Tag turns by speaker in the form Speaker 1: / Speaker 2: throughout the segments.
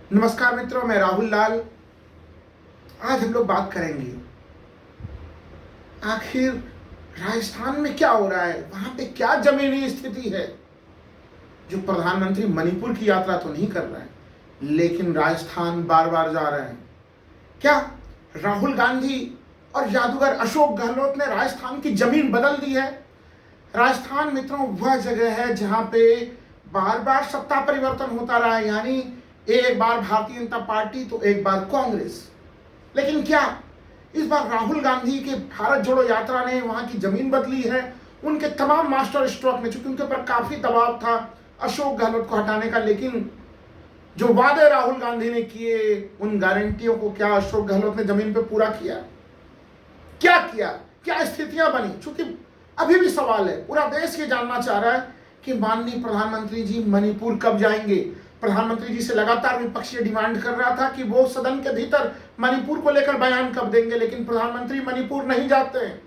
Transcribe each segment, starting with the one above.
Speaker 1: नमस्कार मित्रों, मैं राहुल लाल। आज हम लोग बात करेंगे आखिर राजस्थान में क्या हो रहा है, वहां पे क्या जमीनी स्थिति है। जो प्रधानमंत्री मणिपुर की यात्रा तो नहीं कर रहे हैं, लेकिन राजस्थान बार बार जा रहे हैं। क्या राहुल गांधी और जादूगर अशोक गहलोत ने राजस्थान की जमीन बदल दी है? राजस्थान मित्रों वह जगह है जहां पे बार बार सत्ता परिवर्तन होता रहा है, यानी एक बार भारतीय जनता पार्टी तो एक बार कांग्रेस। लेकिन क्या इस बार राहुल गांधी के भारत जोड़ो यात्रा ने वहां की जमीन बदली है? उनके तमाम मास्टर स्ट्रोक ने, चूंकि उनके ऊपर काफी दबाव था अशोक गहलोत को हटाने का, लेकिन जो वादे राहुल गांधी ने किए उन गारंटियों को क्या अशोक गहलोत ने जमीन पे पूरा किया? क्या किया? क्या स्थितियां बनी? चूंकि अभी भी सवाल है, पूरा देश ये जानना चाह रहा है कि माननीय प्रधानमंत्री जी मणिपुर कब जाएंगे। प्रधानमंत्री जी से लगातार विपक्ष ये डिमांड कर रहा था कि वो सदन के भीतर मणिपुर को लेकर बयान कब देंगे, लेकिन प्रधानमंत्री मणिपुर नहीं जाते हैं।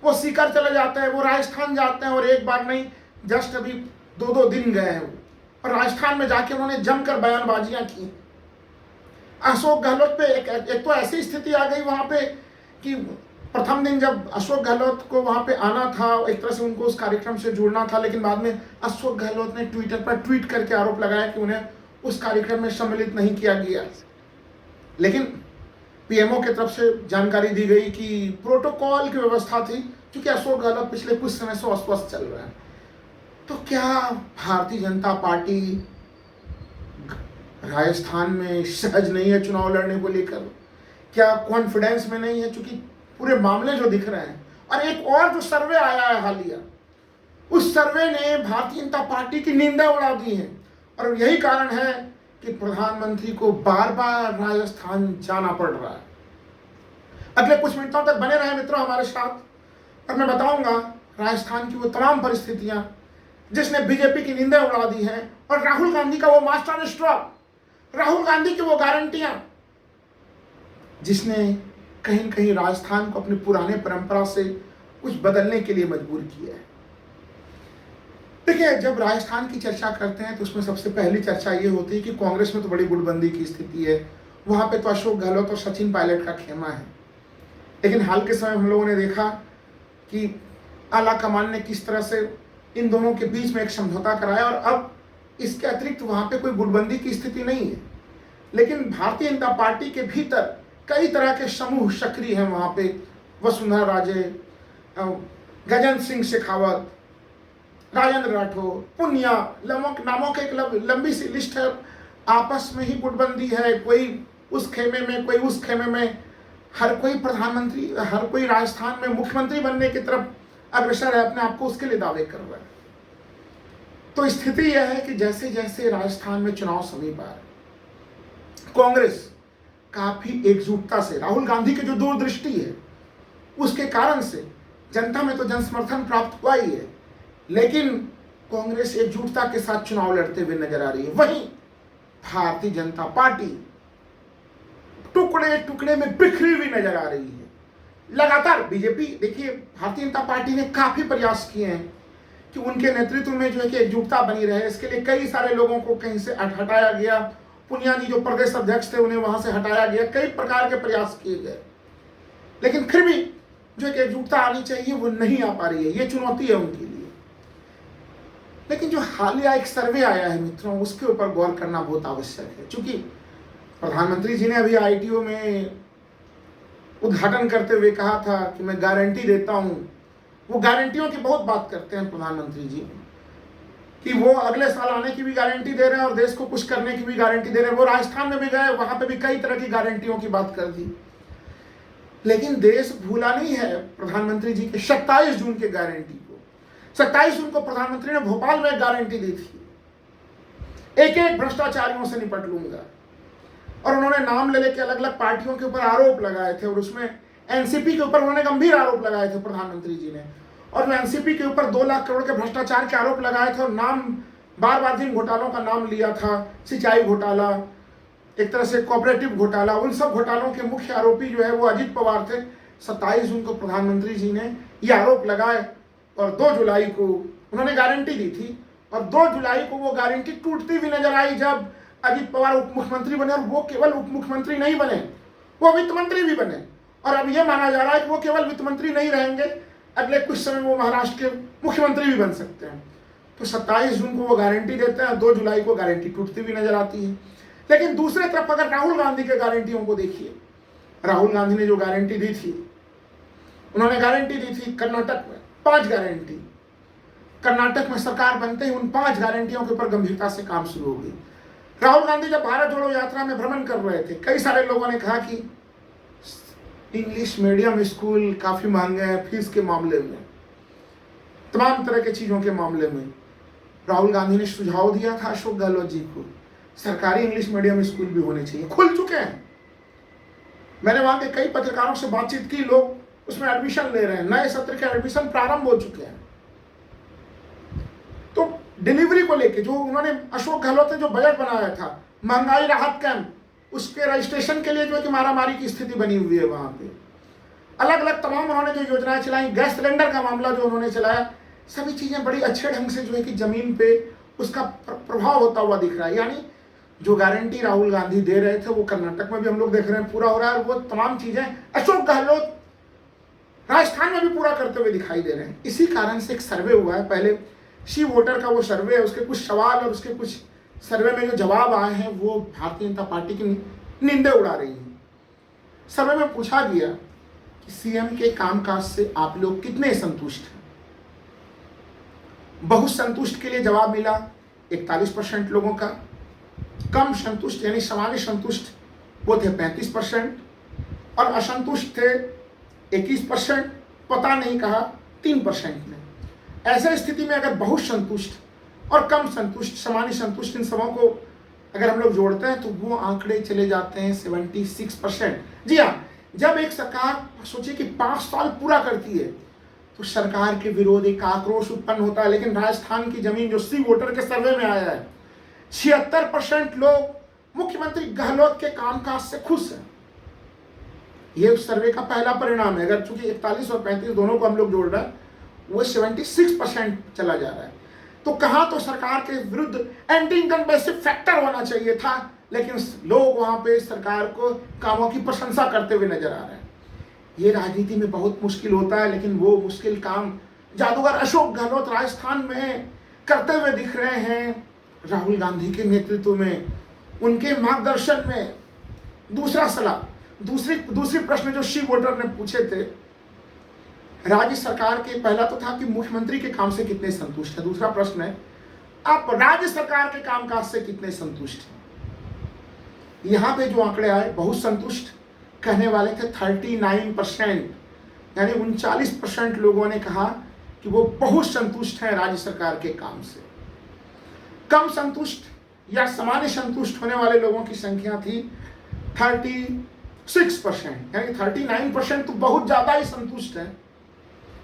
Speaker 1: वो सीकर चले जाते हैं, वो राजस्थान जाते हैं, और एक बार नहीं, जस्ट अभी 2-2 दिन गए हैं वो, और राजस्थान में जाके उन्होंने जमकर बयानबाजियां की। अशोक गहलोत पे एक तो ऐसी स्थिति आ गई वहां पे कि प्रथम दिन जब अशोक गहलोत को वहां पे आना था, एक तरह से उनको उस कार्यक्रम से जुड़ना था, लेकिन बाद में अशोक गहलोत ने ट्विटर पर ट्वीट करके आरोप लगाया कि उन्हें उस कार्यक्रम में सम्मिलित नहीं किया गया। लेकिन पीएमओ की तरफ से जानकारी दी गई कि प्रोटोकॉल की व्यवस्था थी, क्योंकि अशोक गहलोत पिछले कुछ समय से अस्वस्थ चल रहा है। तो क्या भारतीय जनता पार्टी राजस्थान में सहज नहीं है चुनाव लड़ने को लेकर? क्या कॉन्फिडेंस में नहीं है? चूंकि पूरे मामले जो दिख रहे हैं, और एक और जो सर्वे आया है हालिया, उस सर्वे ने भारतीय जनता पार्टी की निंदा उड़ा दी है, और यही कारण है कि प्रधानमंत्री को बार बार राजस्थान जाना पड़ रहा है। अगले कुछ मिनटों तक बने रहे मित्रों हमारे साथ, और मैं बताऊंगा राजस्थान की वो तमाम परिस्थितियां जिसने बीजेपी की निंदा उड़ा दी है, और राहुल गांधी का वो मास्टर स्ट्रोक, राहुल गांधी की वो गारंटियां जिसने कहीं कहीं राजस्थान को अपनी पुराने परंपरा से कुछ बदलने के लिए मजबूर किया है। देखिए, जब राजस्थान की चर्चा करते हैं तो उसमें सबसे पहली चर्चा ये होती है कि कांग्रेस में तो बड़ी गुटबंदी की स्थिति है, वहां पे तो अशोक गहलोत और सचिन पायलट का खेमा है। लेकिन हाल के समय हम लोगों ने देखा कि आला कमान ने किस तरह से इन दोनों के बीच में एक समझौता कराया, और अब इसके अतिरिक्त वहां पे कोई गुटबंदी की स्थिति नहीं है। लेकिन भारतीय जनता पार्टी के भीतर कई तरह के समूह सक्रिय हैं वहां पे। वसुंधरा राजे, गजेंद्र सिंह शेखावत, राजेंद्र राठौर, पुनिया, नामों की एक लंबी सी लिस्ट है। आपस में ही गुटबंदी है, कोई उस खेमे में, कोई उस खेमे में। हर कोई प्रधानमंत्री, हर कोई राजस्थान में मुख्यमंत्री बनने की तरफ अग्रसर है, अपने आप को उसके लिए दावे कर रहा है। तो स्थिति यह है कि जैसे जैसे राजस्थान में चुनाव समीप आ रहे, कांग्रेस काफी एकजुटता से, राहुल गांधी की जो दूरदृष्टि है उसके कारण से जनता में तो जनसमर्थन प्राप्त हुआ ही है, लेकिन कांग्रेस एकजुटता के साथ चुनाव लड़ते हुए नजर आ रही है। वहीं भारतीय जनता पार्टी टुकड़े टुकड़े में बिखरी हुई नजर आ रही है। लगातार बीजेपी, देखिए, भारतीय जनता पार्टी ने काफी प्रयास किए हैं कि उनके नेतृत्व में जो है कि एकजुटता बनी रहे। इसके लिए कई सारे लोगों को कहीं से हटाया गया। पुनिया जी जो प्रदेश अध्यक्ष थे उन्हें वहां से हटाया गया। कई प्रकार के प्रयास किए गए, लेकिन फिर भी जो एक एकजुटता आनी चाहिए वो नहीं आ पा रही है। ये चुनौती है उनके लिए। लेकिन जो हालिया एक सर्वे आया है मित्रों, उसके ऊपर गौर करना बहुत आवश्यक है। क्योंकि प्रधानमंत्री जी ने अभी आईटीओ में उद्घाटन करते हुए कहा था कि मैं गारंटी देता हूं। वो गारंटियों की बहुत बात करते हैं प्रधानमंत्री जी कि वो अगले साल आने की भी गारंटी दे रहे हैं और देश को कुछ करने की भी गारंटी दे रहे हैं। वो राजस्थान में भी गए, वहां पे भी कई तरह की गारंटियों की बात कर दी। लेकिन देश भूला नहीं है प्रधानमंत्री जी के 27 जून के गारंटी को। 27 जून को प्रधानमंत्री ने भोपाल में एक गारंटी दी थी, एक एक भ्रष्टाचारियों से निपट लूंगा, और उन्होंने नाम ले लेके अलग अलग पार्टियों के ऊपर आरोप लगाए थे, और उसमें एनसीपी के ऊपर उन्होंने गंभीर आरोप लगाए थे प्रधानमंत्री जी ने। और एनसीपी के ऊपर 2 लाख करोड़ के भ्रष्टाचार के आरोप लगाए थे, और नाम बार बार जिन घोटालों का नाम लिया था, सिंचाई घोटाला, एक तरह से कोऑपरेटिव घोटाला, उन सब घोटालों के मुख्य आरोपी जो है वो अजित पवार थे। 27 जून को प्रधानमंत्री जी ने ये आरोप लगाए, और 2 जुलाई को उन्होंने गारंटी दी थी, और 2 जुलाई को वो गारंटी टूटती हुई नजर आई जब अजित पवार उप मुख्यमंत्री बने, और वो केवल उप मुख्यमंत्री नहीं बने, वो वित्त मंत्री भी बने। और अब ये माना जा रहा है कि वो केवल वित्त मंत्री नहीं रहेंगे, अगले कुछ समय वो महाराष्ट्र के मुख्यमंत्री भी बन सकते हैं। तो 27 जून को वो गारंटी देते हैं, 2 जुलाई को गारंटी टूटती हुई नजर आती है। लेकिन दूसरी तरफ अगर राहुल गांधी के गारंटियों को देखिए, राहुल गांधी ने जो गारंटी दी थी, उन्होंने गारंटी दी थी कर्नाटक में 5 गारंटी। कर्नाटक में सरकार बनते ही उन 5 गारंटियों के ऊपर गंभीरता से काम शुरू हो गई। राहुल गांधी जब भारत जोड़ो यात्रा में भ्रमण कर रहे थे, कई सारे लोगों ने कहा कि इंग्लिश मीडियम स्कूल काफी महंगे हैं, फीस के मामले में, तमाम तरह की चीजों के मामले में। राहुल गांधी ने सुझाव दिया था अशोक गहलोत जी को, सरकारी इंग्लिश मीडियम स्कूल भी होने चाहिए, खुल चुके हैं। मैंने वहां के कई पत्रकारों से बातचीत की, लोग उसमें एडमिशन ले रहे हैं, नए सत्र के एडमिशन प्रारंभ हो चुके हैं। तो डिलीवरी को लेके जो उन्होंने अशोक गहलोत ने जो बजट बनाया था, महंगाई राहत कैंप, उसके रजिस्ट्रेशन के लिए जो है कि मारामारी की स्थिति बनी हुई है वहां पे। अलग अलग तमाम उन्होंने जो योजनाएं चलाई, गैस सिलेंडर का मामला जो उन्होंने चलाया, सभी चीजें बड़ी अच्छे ढंग से जो है कि जमीन पे उसका प्रभाव होता हुआ दिख रहा है। यानी जो गारंटी राहुल गांधी दे रहे थे वो कर्नाटक में भी हम लोग देख रहे हैं पूरा हो रहा है, और वो तमाम चीजें अशोक गहलोत राजस्थान में भी पूरा करते हुए दिखाई दे रहे हैं। इसी कारण से एक सर्वे हुआ है, पहले शी वोटर का वो सर्वे है, उसके कुछ सवाल और उसके कुछ सर्वे में जो जवाब आए हैं वो भारतीय जनता पार्टी की निंदे उड़ा रही है। सर्वे में पूछा गया कि सीएम के कामकाज से आप लोग कितने संतुष्ट हैं। बहुत संतुष्ट के लिए जवाब मिला 41% लोगों का, कम संतुष्ट यानी सामान्य संतुष्ट वो थे 35%, और असंतुष्ट थे 21%, पता नहीं कहा 3% ने। ऐसे स्थिति में अगर बहुत संतुष्ट और कम संतुष्ट, सामान्य संतुष्ट, इन सबों को अगर हम लोग जोड़ते हैं तो वो आंकड़े चले जाते हैं 76%। जी हाँ, जब एक सरकार सोचिए कि 5 साल पूरा करती है तो सरकार के विरोध एक आक्रोश उत्पन्न होता है। लेकिन राजस्थान की जमीन जो सी वोटर के सर्वे में आया है, 76% लोग मुख्यमंत्री गहलोत के कामकाज से खुश हैं। ये उस सर्वे का पहला परिणाम है। अगर चूंकि 41 और 35 दोनों को हम लोग जोड़ रहे हैं, वो 76% चला जा रहा है। तो कहां तो सरकार के विरुद्ध एंटी इनकम्बेंसी फैक्टर होना चाहिए था, लेकिन लोग वहां पे सरकार को कामों की प्रशंसा करते हुए नजर आ रहे हैं। ये राजनीति में बहुत मुश्किल होता है, लेकिन वो मुश्किल काम जादूगर अशोक गहलोत राजस्थान में करते हुए दिख रहे हैं, राहुल गांधी के नेतृत्व में, उनके मार्गदर्शन में। दूसरी प्रश्न जो शी वोटर ने पूछे थे राज्य सरकार के, पहला तो था कि मुख्यमंत्री के काम से कितने संतुष्ट है, दूसरा प्रश्न है आप राज्य सरकार के कामकाज से कितने संतुष्ट हैं। यहां पे जो आंकड़े आए, बहुत संतुष्ट कहने वाले थे 39%, यानी 39% लोगों ने कहा कि वो बहुत संतुष्ट हैं राज्य सरकार के काम से। कम संतुष्ट या सामान्य संतुष्ट होने वाले लोगों की संख्या थी 36%, यानी 39% तो बहुत ज्यादा ही संतुष्ट है।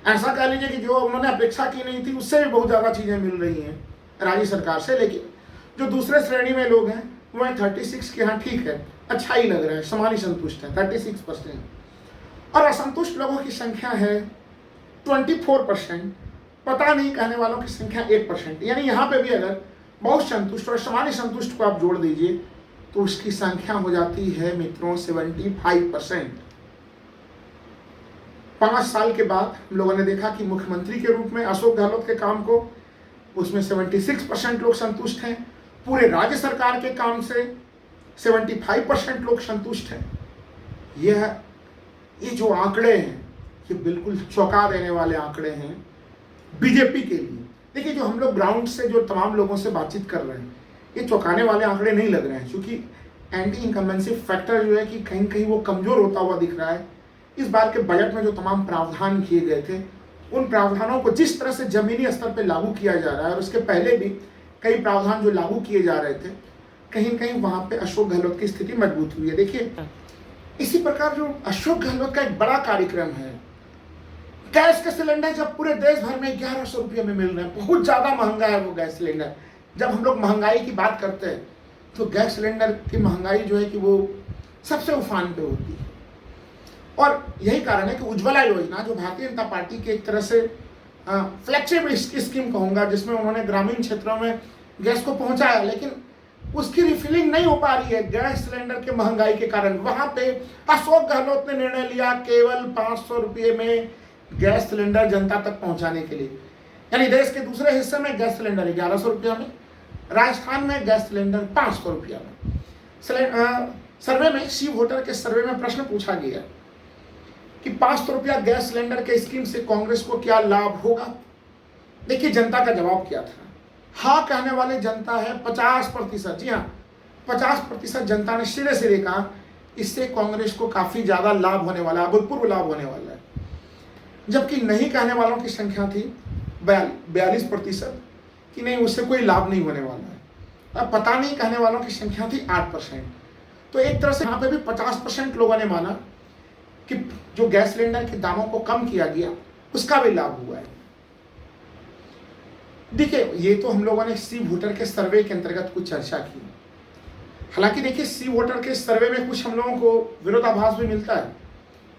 Speaker 1: ऐसा कह लीजिए कि जो उन्होंने अपेक्षा की नहीं थी उससे भी बहुत ज्यादा चीजें मिल रही हैं राज्य सरकार से। लेकिन जो दूसरे श्रेणी में लोग हैं वो 36 के, हाँ ठीक है, अच्छा ही लग रहा है, सामान्य संतुष्ट है 36%। और असंतुष्ट लोगों की संख्या है 24%, पता नहीं कहने वालों की संख्या 1%। यानी यहाँ पे भी अगर बहुत संतुष्ट और सामान्य संतुष्ट को आप जोड़ दीजिए तो उसकी संख्या हो जाती है मित्रों 75%। 5 साल के बाद हम लोगों ने देखा कि मुख्यमंत्री के रूप में अशोक गहलोत के काम को, उसमें 76% लोग संतुष्ट हैं। पूरे राज्य सरकार के काम से 75% लोग संतुष्ट हैं। ये जो आंकड़े हैं ये बिल्कुल चौंका देने वाले आंकड़े हैं बीजेपी के लिए। देखिए, जो हम लोग ग्राउंड से जो तमाम लोगों से बातचीत कर रहे हैं, ये चौंकाने वाले आंकड़े नहीं लग रहे हैं, क्योंकि एंटी इनकम्बेंसी फैक्टर जो है कि कहीं कहीं वो कमजोर होता हुआ दिख रहा है। इस बार के बजट में जो तमाम प्रावधान किए गए थे, उन प्रावधानों को जिस तरह से जमीनी स्तर पर लागू किया जा रहा है, और उसके पहले भी कई प्रावधान जो लागू किए जा रहे थे, कहीं कहीं वहां पे अशोक गहलोत की स्थिति मजबूत हुई है। देखिए, इसी प्रकार जो अशोक गहलोत का एक बड़ा कार्यक्रम है, गैस के सिलेंडर जब पूरे देश भर में 1100 रुपये में मिल रहे हैं, बहुत ज्यादा महंगा है वो गैस सिलेंडर। जब हम लोग महंगाई की बात करते हैं तो गैस सिलेंडर की महंगाई जो है कि वो सबसे उफान पे होती है। और यही कारण है कि उज्ज्वला योजना, जो भारतीय जनता पार्टी की एक तरह से फ्लैगशिप स्कीम कहूंगा, जिसमें उन्होंने ग्रामीण क्षेत्रों में गैस को पहुंचाया, लेकिन उसकी रिफिलिंग नहीं हो पा रही है गैस सिलेंडर के महंगाई के कारण। वहां पे अशोक गहलोत ने निर्णय लिया केवल 500 रुपये में गैस सिलेंडर जनता तक पहुंचाने के लिए, यानी देश के दूसरे हिस्से में गैस सिलेंडर 1100 रुपया में, राजस्थान में गैस सिलेंडर 500 रुपया में। सर्वे में सी वोटर के सर्वे में प्रश्न पूछा गया कि 500 रुपया गैस सिलेंडर के स्कीम से कांग्रेस को क्या लाभ होगा। देखिए जनता का जवाब क्या था। हाँ कहने वाले जनता है 50%। जी हाँ, 50% जनता ने सिरे सिरे कहा इससे कांग्रेस को काफी ज्यादा लाभ होने वाला है, अभूतपूर्व लाभ होने वाला है। जबकि नहीं कहने वालों की संख्या थी 42% कि नहीं उससे कोई लाभ नहीं होने वाला है। अब पता नहीं कहने वालों की संख्या थी 8%। तो एक तरह से यहाँ पे भी 50% लोगों ने माना कि जो गैस सिलेंडर के दामों को कम किया गया उसका भी लाभ हुआ है। देखिए ये तो हम लोगों ने सी वोटर के सर्वे के अंतर्गत कुछ चर्चा की। हालांकि देखिए सी वोटर के सर्वे में कुछ हम लोगों को विरोधाभास भी मिलता है,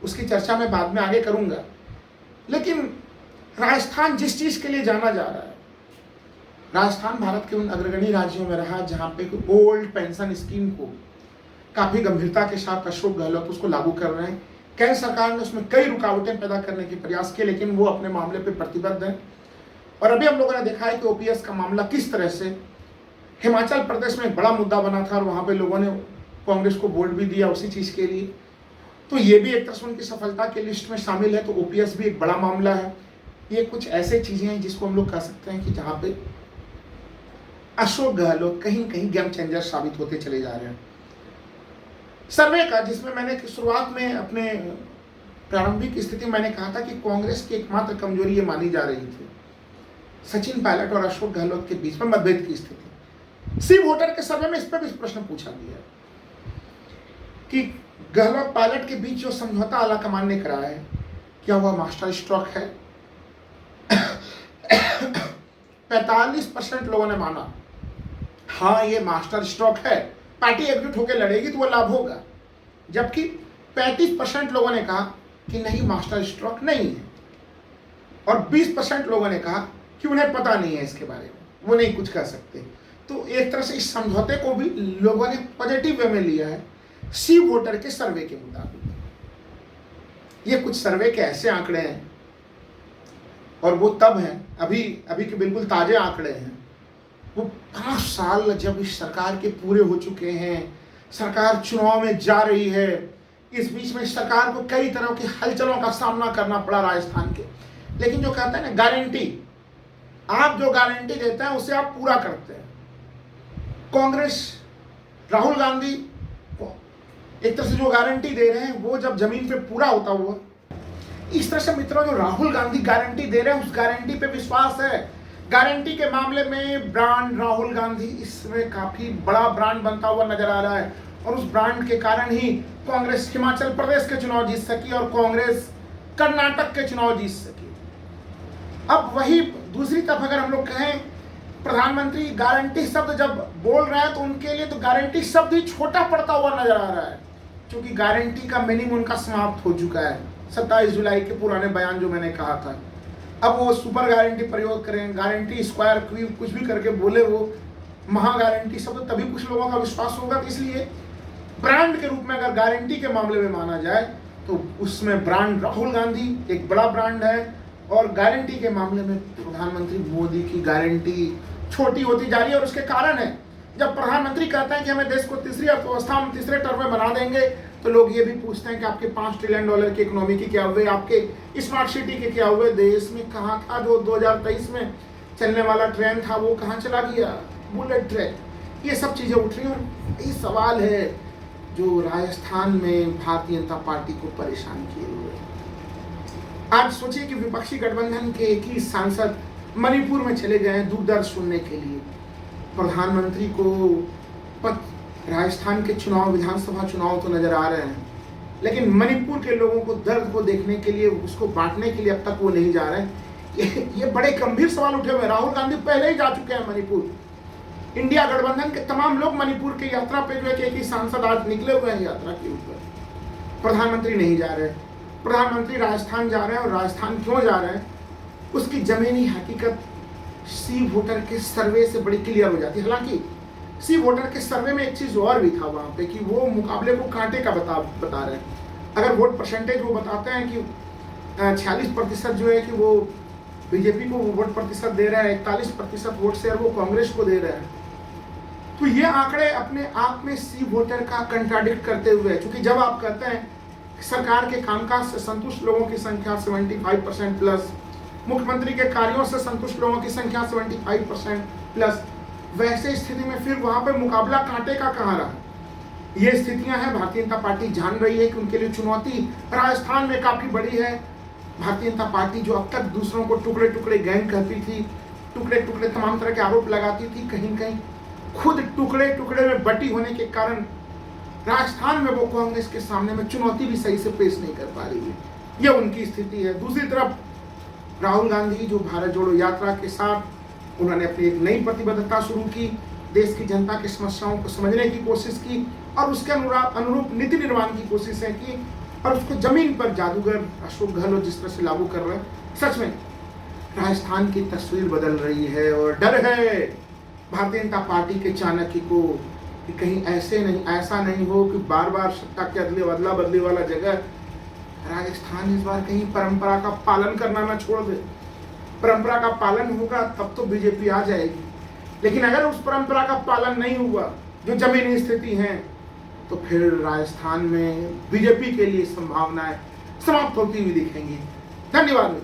Speaker 1: उसकी चर्चा मैं बाद में आगे करूंगा। लेकिन राजस्थान जिस चीज के लिए जाना जा रहा है, राजस्थान भारत के उन अग्रगणी राज्यों में रहा जहां पे ओल्ड पेंशन स्कीम को काफी गंभीरता के साथ अशोक गहलोत उसको लागू कर रहे हैं। केंद्र सरकार ने उसमें कई रुकावटें पैदा करने के प्रयास किए, लेकिन वो अपने मामले पे प्रतिबद्ध है। और अभी हम लोगों ने देखा है कि ओपीएस का मामला किस तरह से हिमाचल प्रदेश में एक बड़ा मुद्दा बना था और वहां पे लोगों ने कांग्रेस को वोट भी दिया उसी चीज के लिए। तो ये भी एक तरह से उनकी सफलता के लिस्ट में शामिल है। तो ओपीएस भी एक बड़ा मामला है। ये कुछ ऐसे चीजें हैं जिसको हम लोग कह सकते हैं कि जहां पे अशोक गहलोत कहीं कहीं गेम चेंजर साबित होते चले जा रहे हैं। सर्वे का जिसमें मैंने शुरुआत में अपने प्रारंभिक स्थिति मैंने कहा था कि कांग्रेस की एकमात्र कमजोरी ये मानी जा रही थी सचिन पायलट और अशोक गहलोत के बीच में मतभेद की स्थिति। सी वोटर के सर्वे में इस पर भी प्रश्न पूछा गया कि गहलोत पायलट के बीच जो समझौता आलाकमान ने कराया है क्या वह मास्टर स्ट्रोक है। 45% लोगों ने माना हाँ ये मास्टर स्ट्रोक है, पार्टी एकजुट होकर लड़ेगी तो वह लाभ होगा। जबकि 35% लोगों ने कहा कि नहीं मास्टर स्ट्रोक नहीं है। और 20% लोगों ने कहा कि उन्हें पता नहीं है इसके बारे में, वो नहीं कुछ कह सकते। तो एक तरह से इस समझौते को भी लोगों ने पॉजिटिव वे में लिया है सी वोटर के सर्वे के मुताबिक। ये कुछ सर्वे के ऐसे आंकड़े हैं और वो तब हैं अभी के बिल्कुल ताजे आंकड़े हैं। वो 5 साल जब इस सरकार के पूरे हो चुके हैं, सरकार चुनाव में जा रही है, इस बीच में सरकार को कई तरह की हलचलों का सामना करना पड़ा राजस्थान के। लेकिन जो कहते हैं ना गारंटी, आप जो गारंटी देते हैं उसे आप पूरा करते हैं। कांग्रेस राहुल गांधी एक तरह से जो गारंटी दे रहे हैं वो जब जमीन पे पूरा होता हुआ, इस तरह से मित्रों जो राहुल गांधी गारंटी दे रहे हैं उस गारंटी पे विश्वास है। गारंटी के मामले में ब्रांड राहुल गांधी इसमें काफी बड़ा ब्रांड बनता हुआ नजर आ रहा है और उस ब्रांड के कारण ही कांग्रेस हिमाचल प्रदेश के चुनाव जीत सकी और कांग्रेस कर्नाटक के चुनाव जीत सकी। अब वही दूसरी तरफ अगर हम लोग कहें प्रधानमंत्री गारंटी शब्द जब बोल रहे हैं तो उनके लिए तो गारंटी शब्द ही छोटा पड़ता हुआ नजर आ रहा है, क्योंकि गारंटी का मीनिंग उनका समाप्त हो चुका है 27 जुलाई के पुराने बयान जो मैंने कहा था। अब वो सुपर गारंटी प्रयोग करें, गारंटी स्क्वायर क्यूब कुछ भी करके बोले वो महा गारंटी शब्द, तभी कुछ लोगों का विश्वास होगा। तो इसलिए ब्रांड के रूप में अगर गारंटी के मामले में माना जाए तो उसमें ब्रांड राहुल गांधी एक बड़ा ब्रांड है और गारंटी के मामले में प्रधानमंत्री मोदी की गारंटी छोटी होती जा रही है। और उसके कारण है जब प्रधानमंत्री कहते हैं कि हमें देश को तीसरी अर्थव्यवस्था हम तीसरे टर्म में बना देंगे तो लोग ये भी पूछते हैं कि आपके $5 ट्रिलियन की इकोनॉमी की क्या हुए, आपके स्मार्ट सिटी के क्या हुए, देश में कहाँ था जो 2023 में चलने वाला ट्रेन था वो कहाँ चला गया, बुलेट ट्रेन। ये सब चीजें उठ रही हैं और यही सवाल है जो राजस्थान में भारतीय जनता पार्टी को परेशान किए हुए। आज सोचिए कि विपक्षी गठबंधन के एक ही सांसद मणिपुर में चले गए हैं दुख दर्द सुनने के लिए। प्रधानमंत्री को राजस्थान के चुनाव, विधानसभा चुनाव तो नजर आ रहे हैं, लेकिन मणिपुर के लोगों को दर्द को देखने के लिए, उसको बांटने के लिए अब तक वो नहीं जा रहे हैं। ये बड़े गंभीर सवाल उठे हुए हैं। राहुल गांधी पहले ही जा चुके हैं मणिपुर। इंडिया गठबंधन के तमाम लोग मणिपुर की यात्रा पे जो है एक ही सांसद आज निकले हुए हैं यात्रा के ऊपर। प्रधानमंत्री नहीं जा रहे। प्रधानमंत्री राजस्थान जा रहे हैं और राजस्थान क्यों जा रहे हैं उसकी जमीनी हकीकत सी वोटर के सर्वे से बड़ी क्लियर हो जाती है। हालांकि सी वोटर के सर्वे में एक चीज और भी था वहां पे कि वो मुकाबले को कांटे का बता रहे हैं। अगर वोट परसेंटेज वो बताते हैं कि 46% जो है कि वो बीजेपी को वोट प्रतिशत दे रहा है, 41% वोट शेयर वो कांग्रेस को दे रहा है, तो ये आंकड़े अपने आप में सी वोटर का कंट्राडिक्ट करते हुए, क्योंकि जब आप कहते हैं कि सरकार के कामकाज से संतुष्ट लोगों की संख्या 75% प्लस, मुख्यमंत्री के कार्यों से संतुष्ट लोगों की संख्या 75% प्लस, वैसे स्थिति में फिर वहां पर मुकाबला कांटे का कहां रहा? ये स्थितियां हैं, भारतीय जनता पार्टी जान रही है कि उनके लिए चुनौती राजस्थान में काफी बड़ी है। भारतीय जनता पार्टी जो अब तक दूसरों को टुकड़े टुकड़े गैंग कहती थी, टुकड़े टुकड़े तमाम तरह के आरोप लगाती थी, कहीं कहीं खुद टुकड़े टुकड़े में बटी होने के कारण राजस्थान में वो कांग्रेस के सामने में चुनौती भी सही से पेश नहीं कर पा रही है। ये उनकी स्थिति है। दूसरी तरफ राहुल गांधी जो भारत जोड़ो यात्रा के साथ उन्होंने अपनी एक नई प्रतिबद्धता शुरू की, देश की जनता की समस्याओं को समझने की कोशिश की और उसके अनुरूप नीति निर्माण की कोशिशें की और उसको जमीन पर जादूगर अशोक गहलोत जिस तरह से लागू कर रहे हैं, सच में राजस्थान की तस्वीर बदल रही है। और डर है भारतीय जनता पार्टी के चाणक्य को कि कहीं ऐसा नहीं हो कि बार बार सत्ता के अदला बदली वाला जगह राजस्थान इस बार कहीं परंपरा का पालन करना ना छोड़ दे। परंपरा का पालन होगा तब तो बीजेपी आ जाएगी, लेकिन अगर उस परंपरा का पालन नहीं हुआ, जो जमीनी स्थिति है, तो फिर राजस्थान में बीजेपी के लिए संभावनाएं समाप्त होती हुई दिखेंगी। धन्यवाद।